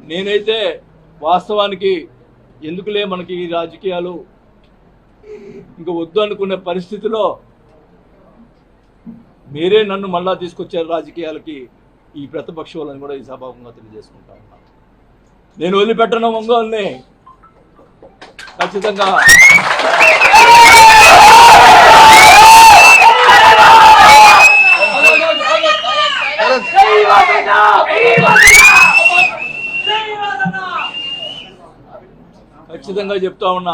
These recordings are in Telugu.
నేనైతే వాస్తవానికి ఎందుకులే మనకి ఈ రాజకీయాలు ఇంకా వద్దు అనుకునే పరిస్థితిలో మీరే నన్ను మళ్ళా తీసుకొచ్చారు రాజకీయాలకి, ఈ ప్రతిపక్ష వాళ్ళని కూడా ఈ సభాముఖంగా తెలియజేసుకుంటా ఉన్నాను. నేను వదిలిపెట్టను ఒంగోలుని. ఖచ్చితంగా ఖచ్చితంగా చెప్తా ఉన్నా,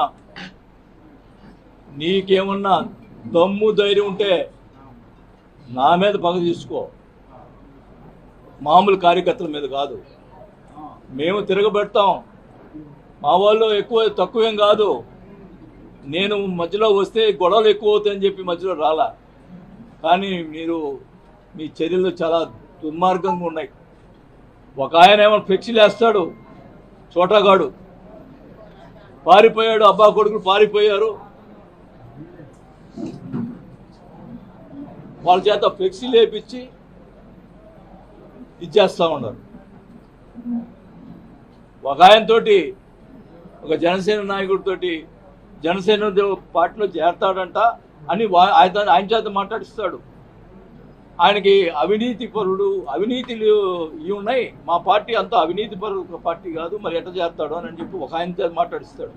నీకేమన్నా దమ్ము ధైర్యం ఉంటే నా మీద పగ తీసుకో, మామూలు కార్యకర్తల మీద కాదు. మేము తిరగబెడతాం, మా వాళ్ళు ఎక్కువ తక్కువేం కాదు. నేను మధ్యలో వస్తే గొడవలు ఎక్కువ అవుతాయని చెప్పి మధ్యలో రాలా, కానీ మీరు మీ చర్యలు చాలా దుర్మార్గంగా ఉన్నాయి. ఒక ఆయన ఏమో ఫ్లెక్సీలు వేస్తాడు, చోటగాడు పారిపోయాడు, అబ్బా కొడుకులు పారిపోయారు, వాళ్ళ చేత ఫ్లెక్సీలు వేపించి ఇచ్చేస్తూ ఉన్నారు. ఒక ఆయనతోటి, ఒక జనసేన నాయకుడితోటి జనసేన పార్టీలో చేరతాడంట అని ఆయన చేత మాట్లాడిస్తాడు. ఆయనకి అవినీతి పరుడు, అవినీతిలు ఇవి ఉన్నాయి, మా పార్టీ అంతా అవినీతి పరుడు పార్టీ కాదు, మరి ఎట్లా చేస్తాడు అని చెప్పి ఒక ఆయన చేత మాట్లాడిస్తాడు.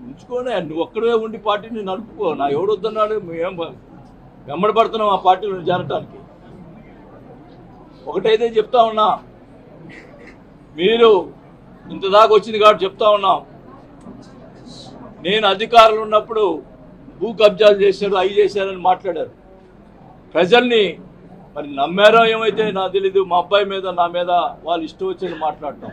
ఉంచుకోనే, నువ్వు ఒక్కడే ఉండి పార్టీని నడుపుకో, నా ఎవడు వద్దన్నాడు, మేము వెంబడపడుతున్నాం ఆ పార్టీలో చేరటానికి. ఒకటైతే చెప్తా ఉన్నా, మీరు ఇంతదాకా వచ్చింది కాబట్టి చెప్తా ఉన్నాం, నేను అధికారులు ఉన్నప్పుడు భూ కబ్జాలు చేశారు, అవి చేశారని మాట్లాడారు. ప్రజల్ని మరి నమ్మారో ఏమైతే నాకు తెలీదు, మా అబ్బాయి మీద నా మీద వాళ్ళు ఇష్టం వచ్చేది మాట్లాడటం.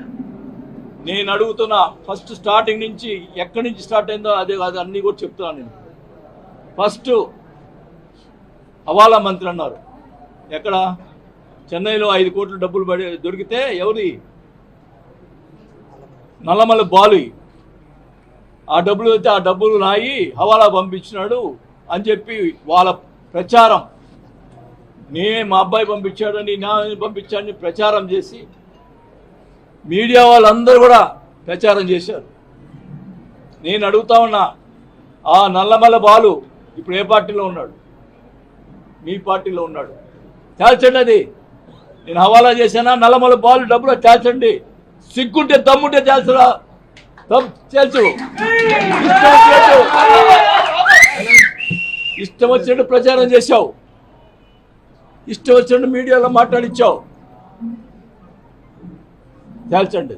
నేను అడుగుతున్నా, ఫస్ట్ స్టార్టింగ్ నుంచి ఎక్కడి నుంచి స్టార్ట్ అయిందో అదే కాదు అన్నీ కూడా చెప్తున్నాను. నేను ఫస్ట్ హవాలా మంత్రి అన్నారు, ఎక్కడ చెన్నైలో 5 కోట్ల డబ్బులు దొరికితే ఎవరి నల్లమల్ల బాలు, ఆ డబ్బులు అయితే ఆ డబ్బులు నాయి హవాలా పంపించినాడు అని చెప్పి వాళ్ళ ప్రచారం, మా అబ్బాయి పంపించాడని, నా పంపించాడని ప్రచారం చేసి మీడియా వాళ్ళందరూ కూడా ప్రచారం చేశారు. నేను అడుగుతా ఉన్నా, ఆ నల్లమల్ల బాలు ఇప్పుడు ఏ పార్టీలో ఉన్నాడు? మీ పార్టీలో ఉన్నాడు. తేల్చండి, అది నేను హవాలా చేశానా, నల్లమల్ల బాలు డబ్బులు తేల్చండి. సిగ్గుంటే దమ్ముంటే తేల్చరా, తేల్చు. ఇష్టం వచ్చినట్టు ప్రచారం చేశావు, ఇష్టం వచ్చినట్టు మీడియాలో మాట్లాడిచ్చావు. తేల్చండి.